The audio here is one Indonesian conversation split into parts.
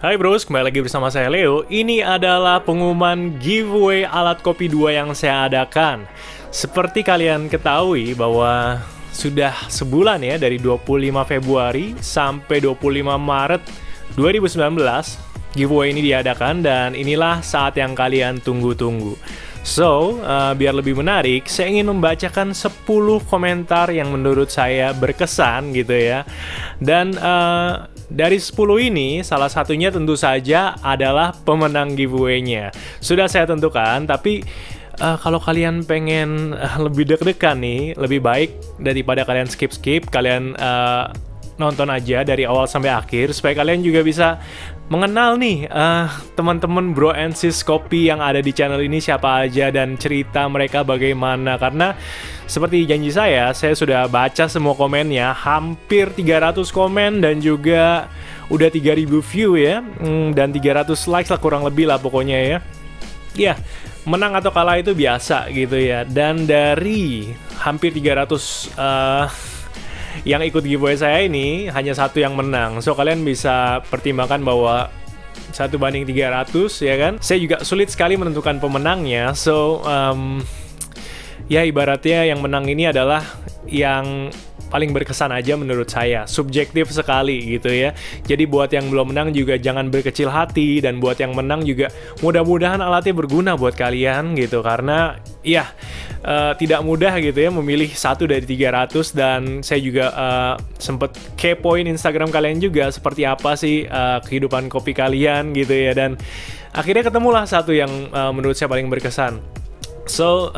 Hai bros, kembali lagi bersama saya Leo. Ini adalah pengumuman giveaway alat kopi 2 yang saya adakan. Seperti kalian ketahui bahwa sudah sebulan ya, dari 25 Februari sampai 25 Maret 2019, giveaway ini diadakan dan inilah saat yang kalian tunggu-tunggu. So, biar lebih menarik, saya ingin membacakan 10 komentar yang menurut saya berkesan gitu ya. Dan dari 10 ini, salah satunya tentu saja adalah pemenang giveaway-nya. Sudah saya tentukan, tapi kalau kalian pengen lebih deg-degan nih, lebih baik daripada kalian skip-skip, kalian nonton aja dari awal sampai akhir, supaya kalian juga bisa mengenal nih teman-teman bro and sis kopi yang ada di channel ini siapa aja dan cerita mereka bagaimana. Karena seperti janji saya sudah baca semua komennya, hampir 300 komen dan juga udah 3000 view ya, dan 300 likes lah kurang lebih lah pokoknya ya. Ya, menang atau kalah itu biasa gitu ya. Dan dari hampir 300 yang ikut giveaway saya ini, hanya satu yang menang. So, kalian bisa pertimbangkan bahwa 1:300 ya kan. Saya juga sulit sekali menentukan pemenangnya. So, ya ibaratnya yang menang ini adalah yang paling berkesan aja menurut saya. Subjektif sekali gitu ya. Jadi buat yang belum menang juga jangan berkecil hati. Dan buat yang menang juga mudah-mudahan alatnya berguna buat kalian gitu. Karena ya tidak mudah gitu ya memilih satu dari 300. Dan saya juga sempet kepoin Instagram kalian juga seperti apa sih kehidupan kopi kalian gitu ya. Dan akhirnya ketemulah satu yang menurut saya paling berkesan. So,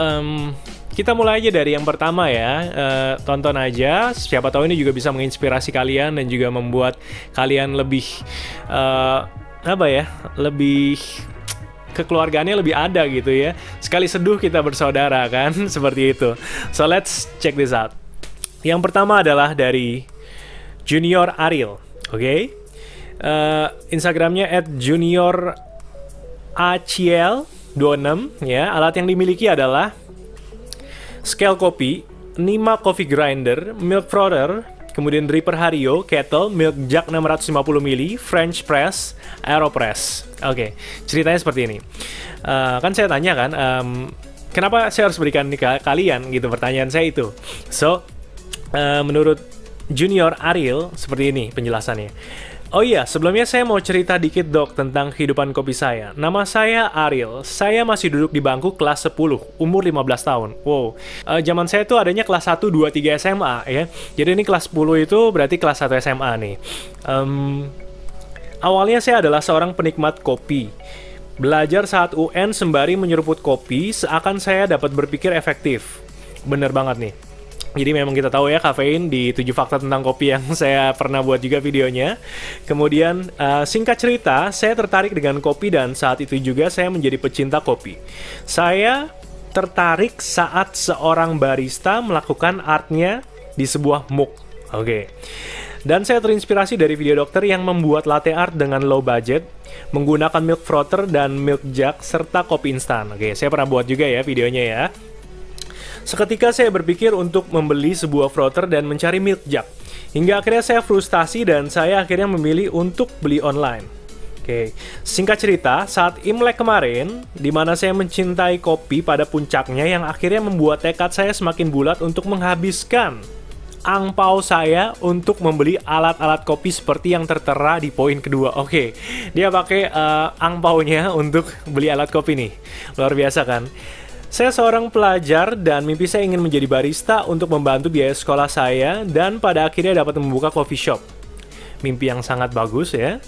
kita mulai aja dari yang pertama ya. Tonton aja, siapa tahu ini juga bisa menginspirasi kalian dan juga membuat kalian lebih lebih kekeluargaannya lebih ada gitu ya. Sekali seduh kita bersaudara kan, seperti itu. So let's check this out. Yang pertama adalah dari Junior Ariel, oke? Instagramnya @junioracl26 ya. Alat yang dimiliki adalah scale kopi, Nima coffee grinder, milk frother, kemudian dripper Hario, kettle, milk jug 650 ml, French press, aeropress. Oke, ceritanya seperti ini. Kan saya tanya kan, kenapa saya harus berikan ini ke kalian gitu, pertanyaan saya itu. So, menurut Junior Ariel seperti ini penjelasannya. Oh iya, sebelumnya saya mau cerita dikit dok tentang kehidupan kopi saya. Nama saya Ariel, saya masih duduk di bangku kelas 10, umur 15 tahun. Wow, zaman saya tuh adanya kelas 1, 2, 3 SMA ya. Jadi ini kelas 10 itu berarti kelas 1 SMA nih. Awalnya saya adalah seorang penikmat kopi. Belajar saat UN sembari menyeruput kopi, seakan saya dapat berpikir efektif. Bener banget nih. Jadi memang kita tahu ya kafein di 7 fakta tentang kopi yang saya pernah buat juga videonya. Kemudian singkat cerita, saya tertarik dengan kopi dan saat itu juga saya menjadi pecinta kopi. Saya tertarik saat seorang barista melakukan artnya di sebuah mug. Oke. Dan saya terinspirasi dari video dokter yang membuat latte art dengan low budget, menggunakan milk frother dan milk jug serta kopi instan. Oke, saya pernah buat juga ya videonya ya. Seketika saya berpikir untuk membeli sebuah frother dan mencari milk jug. Hingga akhirnya saya frustasi dan saya akhirnya memilih untuk beli online. Oke, singkat cerita, saat Imlek kemarin, di mana saya mencintai kopi pada puncaknya yang akhirnya membuat tekad saya semakin bulat untuk menghabiskan angpau saya untuk membeli alat-alat kopi seperti yang tertera di poin kedua. Oke, dia pakai angpaunya untuk beli alat kopi nih. Luar biasa kan? Saya seorang pelajar dan mimpi saya ingin menjadi barista untuk membantu biaya sekolah saya dan pada akhirnya dapat membuka coffee shop. Mimpi yang sangat bagus ya.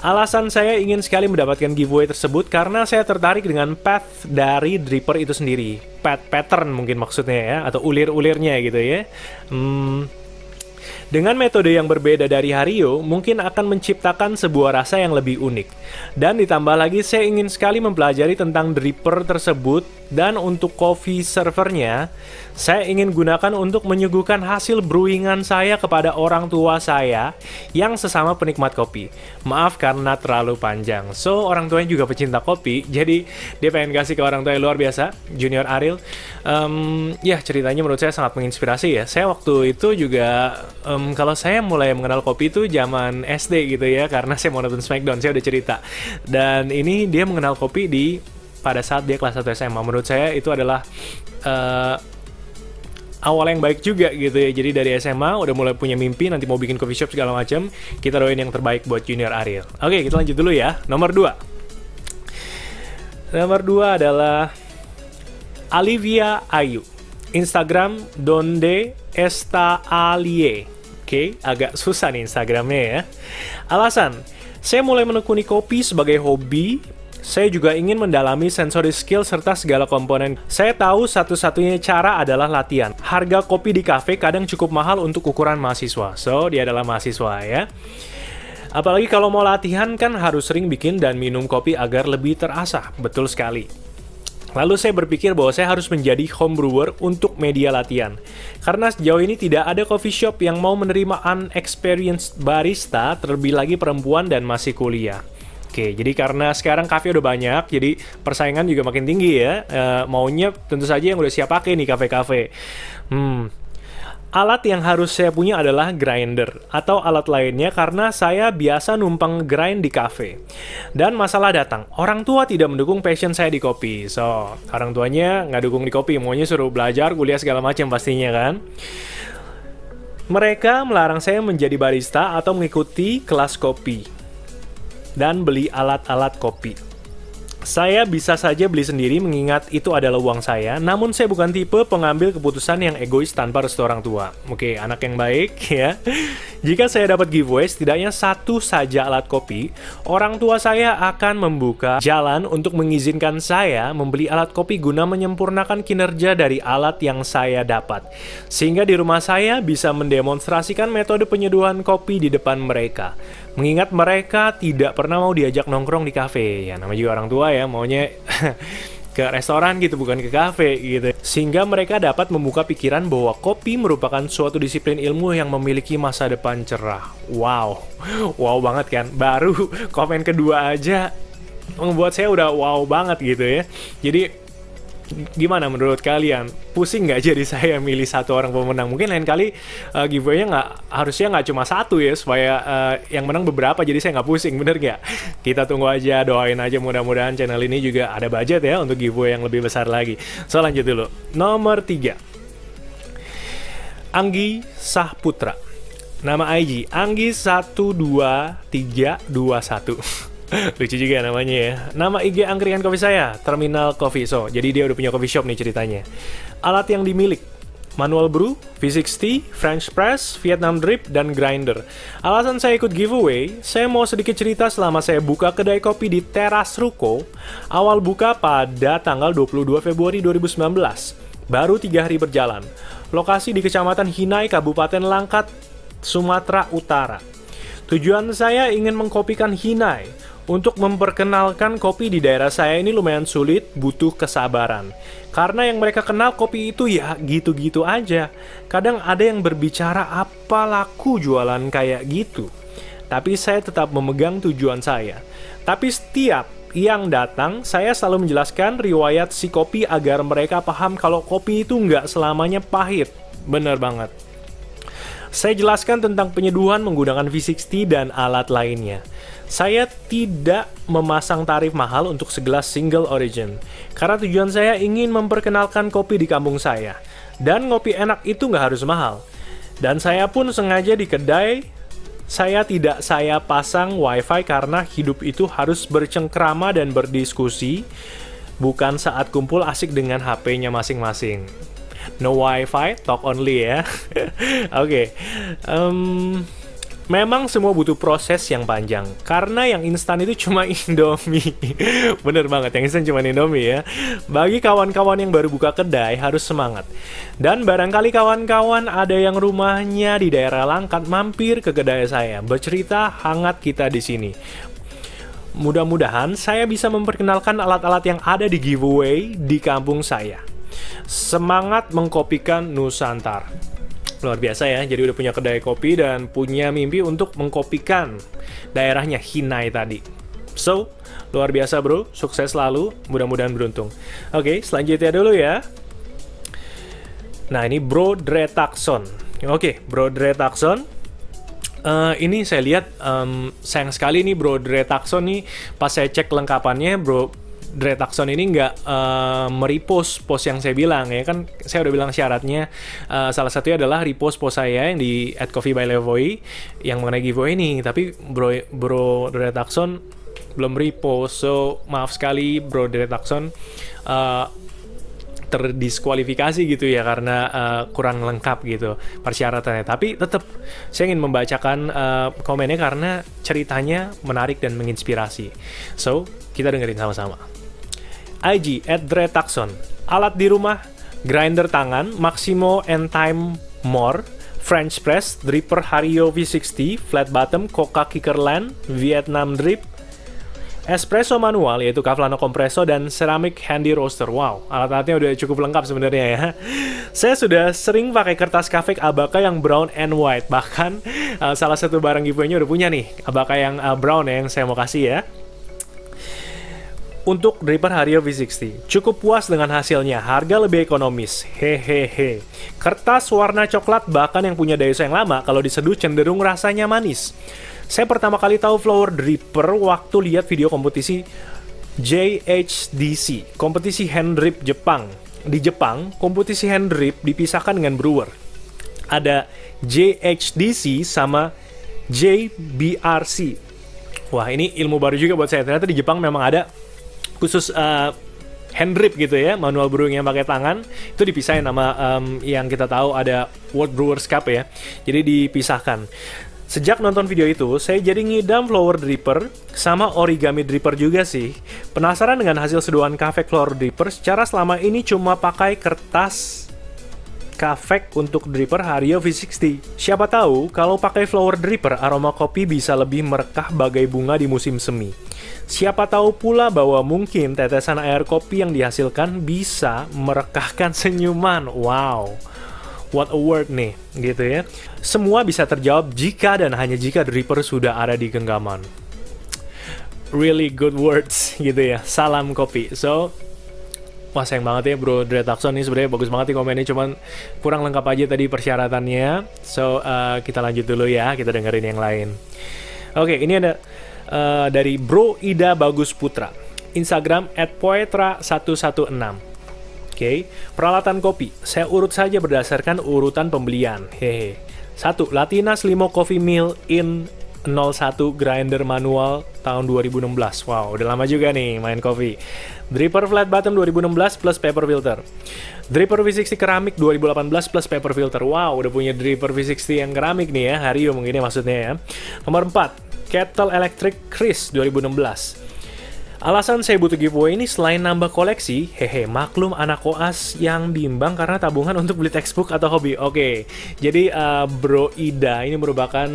Alasan saya ingin sekali mendapatkan giveaway tersebut karena saya tertarik dengan path dari dripper itu sendiri. Pattern mungkin maksudnya ya, atau ulir-ulirnya gitu ya. Dengan metode yang berbeda dari Hario, mungkin akan menciptakan sebuah rasa yang lebih unik. Dan ditambah lagi, saya ingin sekali mempelajari tentang dripper tersebut Dan untuk coffee servernya, saya ingin gunakan untuk menyuguhkan hasil brewingan saya kepada orang tua saya yang sesama penikmat kopi. Maaf karena terlalu panjang. So, orang tuanya juga pecinta kopi, jadi dia pengen kasih ke orang tua yang luar biasa, Junior Ariel. Ya, ceritanya menurut saya sangat menginspirasi ya. Saya waktu itu juga, kalau saya mulai mengenal kopi itu zaman SD gitu ya, karena saya mau nonton Smackdown, saya udah cerita. Dan ini dia mengenal kopi pada saat dia kelas 1 SMA. Menurut saya itu adalah awal yang baik juga gitu ya. Jadi dari SMA udah mulai punya mimpi nanti mau bikin coffee shop segala macam. Kita doain yang terbaik buat Junior Ariel. Oke, kita lanjut dulu ya. Nomor 2. Nomor 2 adalah Olivia Ayu. Instagram Donde Esta Alie. Oke, agak susah nih Instagramnya ya. Alasan, saya mulai menekuni kopi sebagai hobi. Saya juga ingin mendalami sensory skill serta segala komponen. Saya tahu satu-satunya cara adalah latihan. Harga kopi di kafe kadang cukup mahal untuk ukuran mahasiswa. So, dia adalah mahasiswa ya. Apalagi kalau mau latihan kan harus sering bikin dan minum kopi agar lebih terasah. Betul sekali. Lalu saya berpikir bahwa saya harus menjadi home brewer untuk media latihan. Karena sejauh ini tidak ada coffee shop yang mau menerima unexperienced barista, terlebih lagi perempuan dan masih kuliah. Oke, jadi karena sekarang kafe udah banyak, jadi persaingan juga makin tinggi ya. Maunya tentu saja yang udah siap pakai nih kafe-kafe. Alat yang harus saya punya adalah grinder atau alat lainnya karena saya biasa numpang grind di kafe. Dan masalah datang, orang tua tidak mendukung passion saya di kopi. So, orang tuanya nggak dukung di kopi, maunya suruh belajar, kuliah segala macam pastinya kan. Mereka melarang saya menjadi barista atau mengikuti kelas kopi dan beli alat-alat kopi. Saya bisa saja beli sendiri mengingat itu adalah uang saya, namun saya bukan tipe pengambil keputusan yang egois tanpa restu orang tua. Oke, anak yang baik ya. Jika saya dapat giveaway setidaknya satu saja alat kopi, orang tua saya akan membuka jalan untuk mengizinkan saya membeli alat kopi guna menyempurnakan kinerja dari alat yang saya dapat. Sehingga di rumah saya bisa mendemonstrasikan metode penyeduhan kopi di depan mereka. Mengingat mereka tidak pernah mau diajak nongkrong di kafe. Ya, namanya juga orang tua ya, maunya ke restoran gitu, bukan ke kafe gitu. Sehingga mereka dapat membuka pikiran bahwa kopi merupakan suatu disiplin ilmu yang memiliki masa depan cerah. Wow, wow banget kan. Baru komen kedua aja membuat saya udah wow banget gitu ya. Jadi gimana menurut kalian? Pusing nggak jadi saya milih satu orang pemenang? Mungkin lain kali giveaway-nya harusnya nggak cuma satu ya, supaya yang menang beberapa, jadi saya nggak pusing, bener nggak? Kita tunggu aja, doain aja mudah-mudahan channel ini juga ada budget ya untuk giveaway yang lebih besar lagi. So, lanjut dulu. Nomor 3. Anggi Sahputra. Nama IG, Anggi 12321. Lucu juga namanya ya. Nama IG angkringan kopi saya, Terminal Coffee. So, jadi dia udah punya coffee shop nih ceritanya. Alat yang dimiliki, manual brew, V60, French press, Vietnam drip, dan grinder. Alasan saya ikut giveaway, saya mau sedikit cerita selama saya buka kedai kopi di Teras Ruko. Awal buka pada tanggal 22 Februari 2019. Baru 3 hari berjalan. Lokasi di Kecamatan Hinai, Kabupaten Langkat, Sumatera Utara. Tujuan saya ingin mengkopikan Hinai. Untuk memperkenalkan kopi di daerah saya ini lumayan sulit, butuh kesabaran. Karena yang mereka kenal kopi itu ya gitu-gitu aja. Kadang ada yang berbicara apa laku jualan kayak gitu. Tapi saya tetap memegang tujuan saya. Tapi setiap yang datang, saya selalu menjelaskan riwayat si kopi agar mereka paham kalau kopi itu nggak selamanya pahit. Bener banget. Saya jelaskan tentang penyeduhan menggunakan V60 dan alat lainnya. Saya tidak memasang tarif mahal untuk segelas single origin, karena tujuan saya ingin memperkenalkan kopi di kampung saya. Dan ngopi enak itu nggak harus mahal. Dan saya pun sengaja di kedai, saya tidak pasang wifi karena hidup itu harus bercengkrama dan berdiskusi, bukan saat kumpul asik dengan HP-nya masing-masing. No wifi, talk only ya. Oke. Memang semua butuh proses yang panjang, karena yang instan itu cuma Indomie. Bener banget, yang instan cuma Indomie ya. Bagi kawan-kawan yang baru buka kedai, harus semangat. Dan barangkali kawan-kawan ada yang rumahnya di daerah Langkat, mampir ke kedai saya. Bercerita hangat kita di sini. Mudah-mudahan saya bisa memperkenalkan alat-alat yang ada di giveaway di kampung saya. Semangat mengkopikan Nusantara. Luar biasa ya, jadi udah punya kedai kopi dan punya mimpi untuk mengkopikan daerahnya Hinai tadi. So, luar biasa bro, sukses selalu, mudah-mudahan beruntung. Oke, selanjutnya dulu ya. Nah, ini Bro Dre Takson. Oke, Bro Dre Takson. Ini saya lihat sayang sekali nih Bro Dre Takson nih, pas saya cek lengkapannya Bro Dre Takson ini nggak merepost post yang saya bilang ya kan, saya udah bilang syaratnya salah satunya adalah repost post saya yang di @coffeebylevoy yang mengenai giveaway ini, tapi Bro Dre Takson belum repost, so maaf sekali Bro Dre Takson terdiskualifikasi gitu ya karena kurang lengkap gitu persyaratannya. Tapi tetap saya ingin membacakan komennya karena ceritanya menarik dan menginspirasi. So, kita dengerin sama-sama. IG @DreTakson. Alat di rumah, grinder tangan, Maximo and Time More, French Press, Dripper Hario V60, Flat Bottom, Coca Kickerland, Vietnam Drip, espresso manual yaitu Cavlano Compresso, dan ceramic handy roaster. Wow, alat-alatnya udah cukup lengkap sebenarnya ya. Saya sudah sering pakai kertas kafe Abaka yang brown and white. Bahkan salah satu barang giveaway-nya udah punya nih, Abaka yang brown ya, yang saya mau kasih ya. Untuk Dripper Hario V60, cukup puas dengan hasilnya, harga lebih ekonomis. Hehehe. Kertas warna coklat bahkan yang punya daya saing lama kalau diseduh cenderung rasanya manis. Saya pertama kali tahu flower dripper waktu lihat video kompetisi JHDC, kompetisi hand drip Jepang. Di Jepang, kompetisi hand drip dipisahkan dengan brewer. Ada JHDC sama JBRC. Wah, ini ilmu baru juga buat saya. Ternyata di Jepang memang ada khusus hand drip gitu ya, manual brewing yang pakai tangan. Itu dipisahin sama yang kita tahu ada World Brewers Cup ya. Jadi dipisahkan. Sejak nonton video itu, saya jadi ngidam flower dripper sama origami dripper juga sih. Penasaran dengan hasil seduhan kafe flower dripper, secara selama ini cuma pakai kertas kafe untuk dripper Hario V60. Siapa tahu kalau pakai flower dripper, aroma kopi bisa lebih merekah bagai bunga di musim semi. Siapa tahu pula bahwa mungkin tetesan air kopi yang dihasilkan bisa merekahkan senyuman. Wow. What a word nih, gitu ya. Semua bisa terjawab jika dan hanya jika dripper sudah ada di genggaman. Really good words, gitu ya. Salam kopi. So, wah sayang banget ya Bro Dre Takson nih, sebenarnya bagus banget nih komennya, cuman kurang lengkap aja tadi persyaratannya. So, kita lanjut dulu ya, kita dengerin yang lain. Oke, ini ada dari Bro Ida Bagus Putra. Instagram @poetra116. Oke, peralatan kopi. Saya urut saja berdasarkan urutan pembelian. Hehe. 1. Latina Limo Coffee Mill in 01 grinder manual tahun 2016. Wow, udah lama juga nih main kopi. Dripper flat bottom 2016 plus paper filter. Dripper V60 keramik 2018 plus paper filter. Wow, udah punya dripper V60 yang keramik nih ya. Hario mungkin maksudnya ya. Nomor 4. Kettle Electric Chris 2016. Alasan saya butuh giveaway ini selain nambah koleksi, hehe, maklum anak koas yang bimbang karena tabungan untuk beli textbook atau hobi. Oke, jadi Bro Ida ini merupakan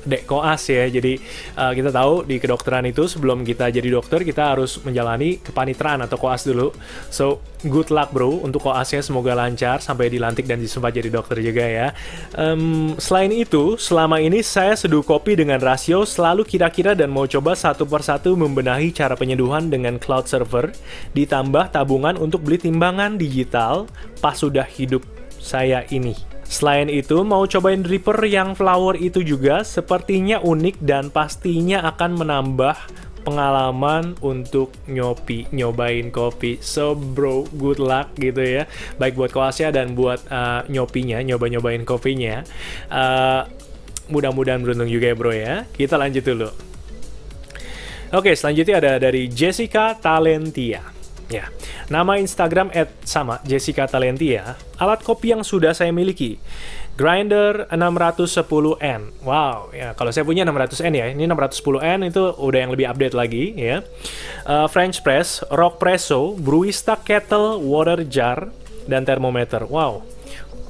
dek koas ya. Jadi kita tahu di kedokteran itu sebelum kita jadi dokter kita harus menjalani kepanitraan atau koas dulu. So good luck bro untuk koasnya, semoga lancar sampai dilantik dan sempat jadi dokter juga ya. Selain itu, selama ini saya seduh kopi dengan rasio selalu kira-kira dan mau coba satu persatu membenahi cara penyeduhan dengan cloud server, ditambah tabungan untuk beli timbangan digital pas sudah hidup saya ini. Selain itu, mau cobain dripper yang flower itu juga, sepertinya unik dan pastinya akan menambah pengalaman untuk nyobain kopi. So bro, good luck gitu ya, baik buat koasnya dan buat nyopinya, nyobain kopinya. Mudah-mudahan beruntung juga ya bro ya. Kita lanjut dulu. Oke, selanjutnya ada dari Jessica Talentia. Ya, nama Instagram sama Jessica Talentia. Alat kopi yang sudah saya miliki, grinder 610N. Wow, ya kalau saya punya 600N ya. Ini 610N itu udah yang lebih update lagi ya. French press, Rockpresso, Brewista kettle, water jar, dan thermometer. Wow.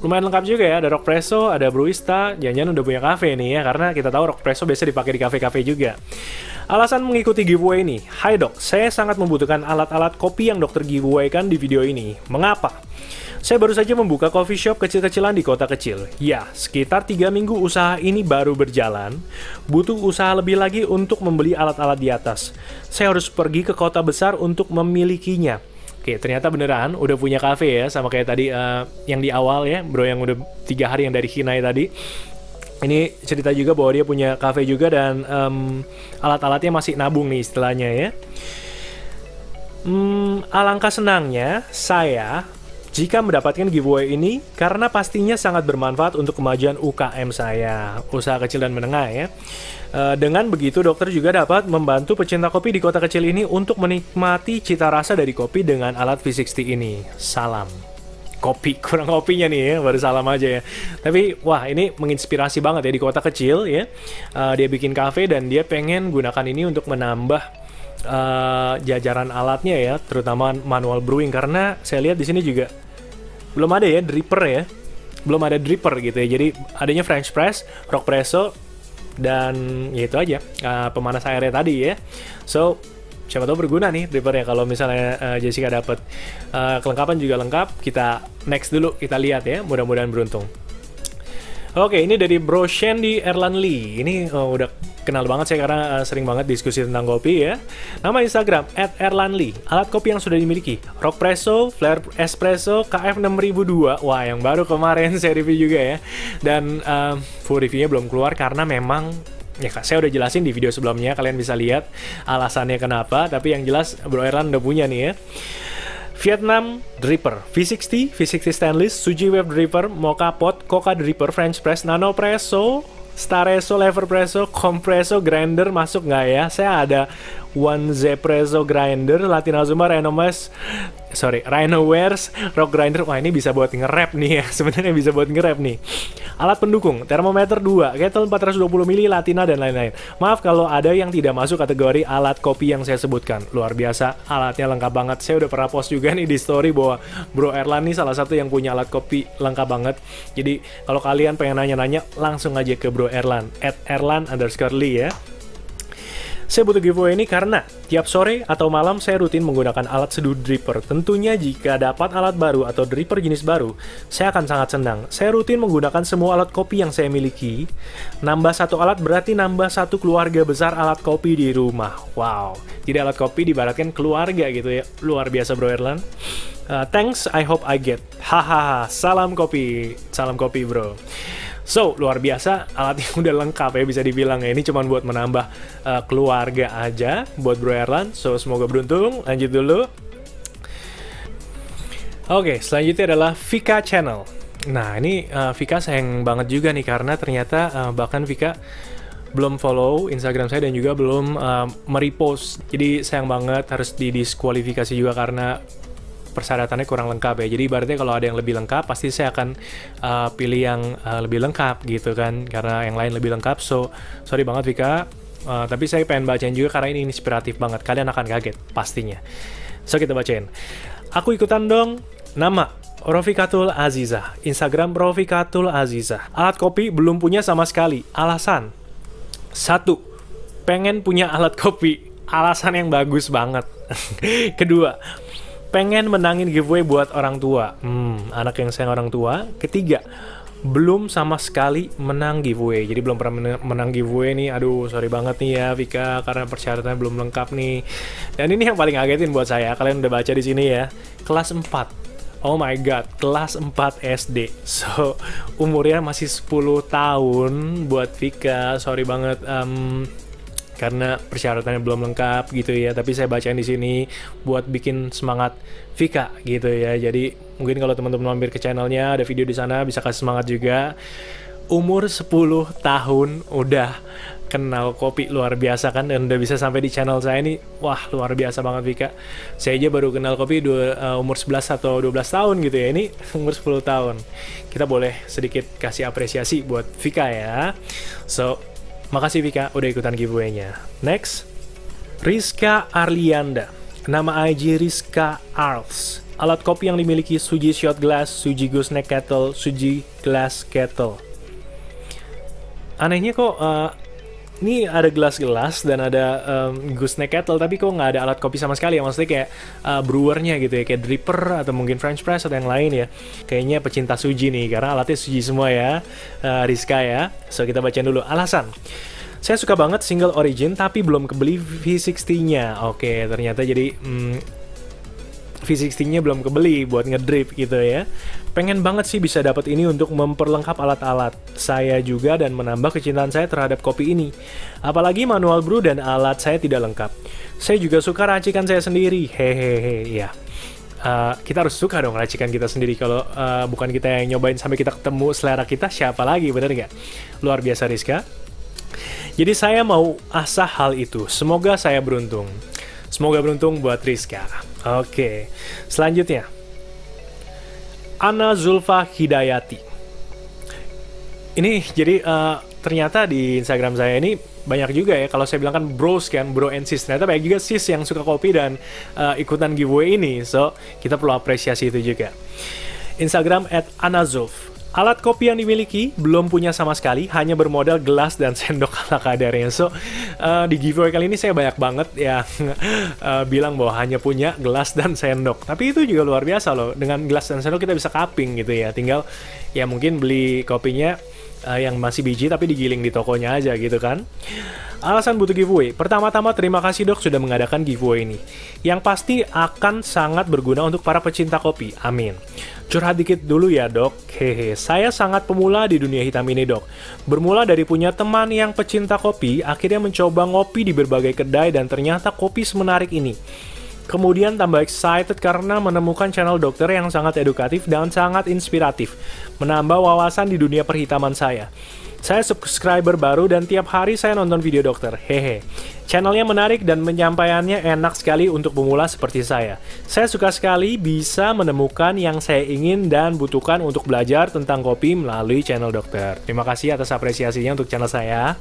Lumayan lengkap juga ya, ada Rockpresso, ada Brewista, jangan-jangan udah punya kafe nih ya, karena kita tahu Rockpresso biasa dipakai di kafe-kafe juga. Alasan mengikuti giveaway ini, hai dok, saya sangat membutuhkan alat-alat kopi yang dokter giveaway-kan di video ini. Mengapa? Saya baru saja membuka coffee shop kecil-kecilan di kota kecil. Ya, sekitar 3 minggu usaha ini baru berjalan. Butuh usaha lebih lagi untuk membeli alat-alat di atas. Saya harus pergi ke kota besar untuk memilikinya. Oke, ternyata beneran udah punya cafe ya, sama kayak tadi yang di awal ya, bro yang udah 3 hari yang dari Hinai tadi. Ini cerita juga bahwa dia punya cafe juga dan alat-alatnya masih nabung nih istilahnya ya. Alangkah senangnya saya jika mendapatkan giveaway ini karena pastinya sangat bermanfaat untuk kemajuan UKM saya, usaha kecil dan menengah ya. Dengan begitu dokter juga dapat membantu pecinta kopi di kota kecil ini untuk menikmati cita rasa dari kopi dengan alat V60 ini. Salam. Kopi, kurang kopinya nih ya, baru salam aja ya. Tapi wah ini menginspirasi banget ya di kota kecil ya. Dia bikin cafe dan dia pengen gunakan ini untuk menambah jajaran alatnya ya, terutama manual brewing karena saya lihat di sini juga belum ada ya dripper ya, belum ada dripper gitu ya. Jadi adanya French press, rock presso dan ya itu aja pemanas airnya tadi ya. So siapa tahu berguna nih drippernya kalau misalnya Jessica dapat. Kelengkapan juga lengkap. Kita next dulu, kita lihat ya, mudah-mudahan beruntung. Oke, ini dari Bro Shandy Erlan Lee. Ini udah kenal banget saya karena sering banget diskusi tentang kopi ya. Nama Instagram @erlanlee. Alat kopi yang sudah dimiliki: Rock Presso, Flair Espresso, KF 6002. Wah, yang baru kemarin saya review juga ya. Dan full reviewnya belum keluar karena memang ya kak, saya udah jelasin di video sebelumnya. Kalian bisa lihat alasannya kenapa. Tapi yang jelas Bro Erlan udah punya nih ya. Vietnam Dripper, V60, V60 Stainless, Suji Wave Dripper, Mocha Pot, Coca Dripper, French Press, Nano Presso, Staresso, Lever Presso, Compresso, Grinder masuk nggak ya? Saya ada One Z Presso Grinder, Latina Zuma, Rhinowares, Rock Grinder. Wah ini bisa buat nge-rap nih ya, sebenarnya bisa buat nge-rap nih. Alat pendukung, termometer 2, kettle 420 ml, Latina dan lain-lain. Maaf kalau ada yang tidak masuk kategori alat kopi yang saya sebutkan. Luar biasa, alatnya lengkap banget. Saya udah pernah post juga nih di story bahwa Bro Erlan nih salah satu yang punya alat kopi lengkap banget. Jadi kalau kalian pengen nanya-nanya, langsung aja ke Bro Erlan, @erlan_lee ya. Saya butuh giveaway ini karena tiap sore atau malam saya rutin menggunakan alat seduh dripper. Tentunya jika dapat alat baru atau dripper jenis baru, saya akan sangat senang. Saya rutin menggunakan semua alat kopi yang saya miliki. Nambah satu alat berarti nambah satu keluarga besar alat kopi di rumah. Wow, jadi alat kopi dibaratkan keluarga gitu ya. Luar biasa Bro Erlan. Thanks, I hope I get. Hahaha, salam kopi bro. So, luar biasa, alatnya udah lengkap ya bisa dibilang ya. Ini cuma buat menambah keluarga aja buat Bro Erlan. So, semoga beruntung. Lanjut dulu. Oke, selanjutnya adalah Vika Channel. Nah, ini Vika sayang banget juga nih karena ternyata bahkan Vika belum follow Instagram saya dan juga belum merepost. Jadi sayang banget harus didiskualifikasi juga karena persyaratannya kurang lengkap ya. Jadi ibaratnya kalau ada yang lebih lengkap pasti saya akan pilih yang lebih lengkap gitu kan, karena yang lain lebih lengkap. So sorry banget Vika, tapi saya pengen bacain juga karena ini inspiratif banget. Kalian akan kaget pastinya. So kita bacain. Aku ikutan dong. Nama Rofikatul Azizah, Instagram Rofikatul Azizah. Alat kopi belum punya sama sekali. Alasan 1. Pengen punya alat kopi. Alasan yang bagus banget. Kedua, pengen menangin giveaway buat orang tua. Anak yang sayang orang tua. Ketiga, belum sama sekali menang giveaway. Jadi belum pernah menang giveaway nih. Aduh, sorry banget nih ya Vika karena persyaratannya belum lengkap nih. Dan ini yang paling ngagetin buat saya. Kalian udah baca di sini ya. Kelas 4. Oh my god, kelas 4 SD. So, umurnya masih 10 tahun buat Vika. Sorry banget. Karena persyaratannya belum lengkap gitu ya, tapi saya bacain di sini buat bikin semangat Vika gitu ya. Jadi mungkin kalau teman-teman mampir ke channelnya ada video di sana bisa kasih semangat juga. Umur 10 tahun udah kenal kopi, luar biasa kan, dan udah bisa sampai di channel saya ini. Wah, luar biasa banget Vika. Saya aja baru kenal kopi umur 11 atau 12 tahun gitu ya. Ini umur 10 tahun. Kita boleh sedikit kasih apresiasi buat Vika ya. So, makasih Vika udah ikutan giveaway-nya. Next, Rizka Arlianda. Nama IG Rizka Arls. Alat kopi yang dimiliki Suji Shot Glass, Suji Gooseneck Kettle, Suji Glass Kettle. Anehnya kok ini ada gelas-gelas dan ada gooseneck kettle, tapi kok nggak ada alat kopi sama sekali ya, maksudnya kayak brewernya gitu ya, kayak dripper atau mungkin French press atau yang lain ya. Kayaknya pecinta suji nih, karena alatnya suji semua ya, Rizka ya. So kita bacain dulu alasan. Saya suka banget single origin tapi belum kebeli V60-nya. Oke, ternyata jadi V60-nya belum kebeli buat ngedrip gitu ya. Pengen banget sih bisa dapat ini untuk memperlengkap alat-alat saya juga dan menambah kecintaan saya terhadap kopi ini. Apalagi manual brew dan alat saya tidak lengkap. Saya juga suka racikan saya sendiri. Hehehe, ya. Kita harus suka dong racikan kita sendiri. Kalau bukan kita yang nyobain sampai kita ketemu selera kita, siapa lagi, bener nggak? Luar biasa Rizka. Jadi saya mau asah hal itu. Semoga saya beruntung. Semoga beruntung buat Rizka. Oke, selanjutnya Ana Zulfa Hidayati. Ini jadi ternyata di Instagram saya ini banyak juga ya, kalau saya bilang kan bros kan, bro and sis, ternyata banyak juga sis yang suka kopi dan ikutan giveaway ini. So kita perlu apresiasi itu juga. Instagram @anazulf. Alat kopi yang dimiliki belum punya sama sekali, hanya bermodal gelas dan sendok ala kadarnya. So, di giveaway kali ini saya banyak banget yang bilang bahwa hanya punya gelas dan sendok. Tapi itu juga luar biasa loh, dengan gelas dan sendok kita bisa cupping gitu ya. Tinggal ya mungkin beli kopinya yang masih biji tapi digiling di tokonya aja gitu kan. Alasan butuh giveaway. Pertama-tama terima kasih dok sudah mengadakan giveaway ini. Yang pasti akan sangat berguna untuk para pecinta kopi. Amin. Curhat dikit dulu ya dok. Hehe, saya sangat pemula di dunia hitam ini dok. Bermula dari punya teman yang pecinta kopi, akhirnya mencoba ngopi di berbagai kedai dan ternyata kopi semenarik ini. Kemudian tambah excited karena menemukan channel dokter yang sangat edukatif dan sangat inspiratif. Menambah wawasan di dunia perhitaman saya. Saya subscriber baru dan tiap hari saya nonton video dokter. Hehe. Channelnya menarik dan penyampaiannya enak sekali untuk pemula seperti saya. Saya suka sekali bisa menemukan yang saya ingin dan butuhkan untuk belajar tentang kopi melalui channel dokter. Terima kasih atas apresiasinya untuk channel saya.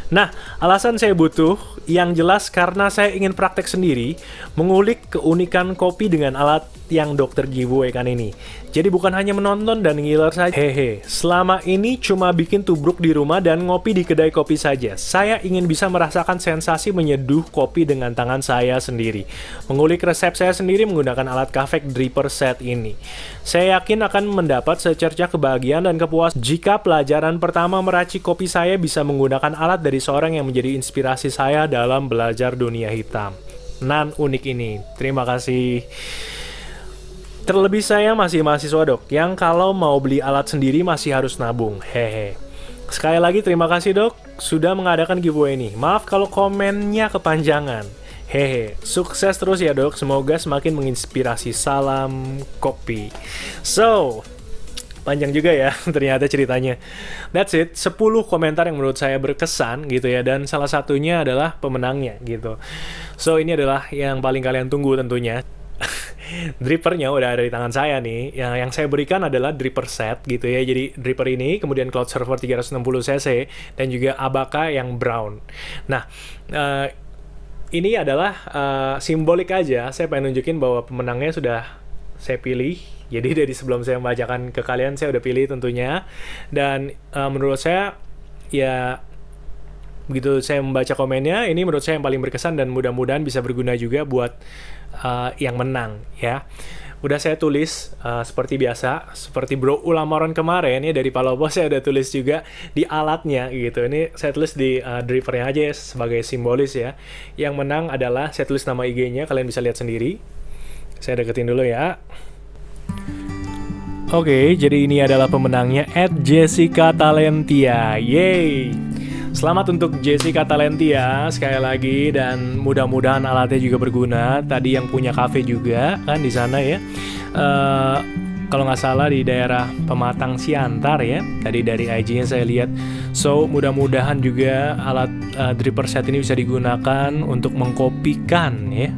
Nah, alasan saya butuh yang jelas karena saya ingin praktek sendiri, mengulik keunikan kopi dengan alat yang dokter giveaway kan ini. Jadi bukan hanya menonton dan ngiler saja. Hehe, selama ini cuma bikin tubruk di rumah dan ngopi di kedai kopi saja. Saya ingin bisa merasakan sensasi menyeduh kopi dengan tangan saya sendiri. Mengulik resep saya sendiri menggunakan alat Kafek Dripper Set ini. Saya yakin akan mendapat secercah kebahagiaan dan kepuasan jika pelajaran pertama meracik kopi saya bisa menggunakan alat dari seorang yang menjadi inspirasi saya dalam belajar dunia hitam. Nan unik ini. Terima kasih. Terlebih saya masih mahasiswa dok, yang kalau mau beli alat sendiri masih harus nabung. Hehe. Sekali lagi terima kasih dok, sudah mengadakan giveaway ini. Maaf kalau komennya kepanjangan. Hehe. Sukses terus ya dok, semoga semakin menginspirasi. Salam kopi. So, panjang juga ya ternyata ceritanya. That's it, 10 komentar yang menurut saya berkesan gitu ya, dan salah satunya adalah pemenangnya gitu. So, ini adalah yang paling kalian tunggu tentunya. Drippernya udah ada di tangan saya nih. Yang saya berikan adalah dripper set gitu ya. Jadi dripper ini, kemudian Cloud Server 360 cc dan juga Abaca yang brown. Nah, ini adalah simbolik aja. Saya pengen nunjukin bahwa pemenangnya sudah saya pilih. Jadi dari sebelum saya membacakan ke kalian, saya udah pilih tentunya. Dan menurut saya ya, begitu saya membaca komennya, ini menurut saya yang paling berkesan dan mudah-mudahan bisa berguna juga buat yang menang ya. Udah saya tulis seperti biasa, seperti Bro Ulamaron kemarin ya, dari Palopo saya udah tulis juga di alatnya gitu. Ini saya tulis di drippernya aja ya, sebagai simbolis ya. Yang menang adalah, saya tulis nama IG-nya, kalian bisa lihat sendiri. Saya deketin dulu ya. Oke, jadi ini adalah pemenangnya @Jessica Talentia. Yeay! Selamat untuk Jessica Talentia sekali lagi, dan mudah-mudahan alatnya juga berguna. Tadi yang punya kafe juga kan di sana ya. Kalau nggak salah di daerah Pematang Siantar ya. Tadi dari IG-nya saya lihat. So, mudah-mudahan juga alat dripper set ini bisa digunakan untuk mengkopikan ya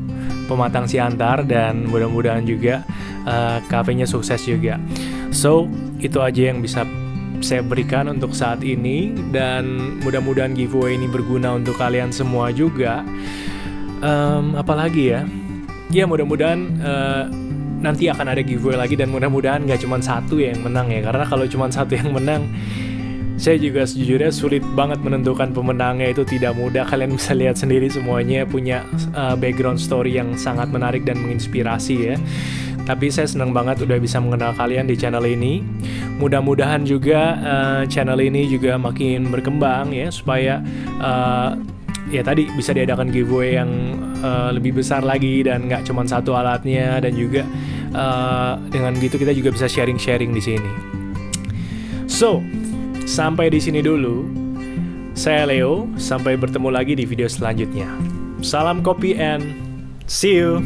Pematang Siantar, dan mudah-mudahan juga kafenya sukses juga. So, itu aja yang bisa saya berikan untuk saat ini, dan mudah-mudahan giveaway ini berguna untuk kalian semua juga. Apalagi ya? Ya mudah-mudahan nanti akan ada giveaway lagi, dan mudah-mudahan nggak cuma satu yang menang ya, karena kalau cuma satu yang menang Saya juga sejujurnya sulit banget menentukan pemenangnya, itu tidak mudah. Kalian bisa lihat sendiri semuanya punya background story yang sangat menarik dan menginspirasi ya. Tapi saya senang banget udah bisa mengenal kalian di channel ini. Mudah-mudahan juga channel ini juga makin berkembang ya, supaya ya tadi bisa diadakan giveaway yang lebih besar lagi dan nggak cuma satu alatnya, dan juga dengan gitu kita juga bisa sharing-sharing di sini. So, sampai di sini dulu. Saya Leo, sampai bertemu lagi di video selanjutnya. Salam kopi and see you.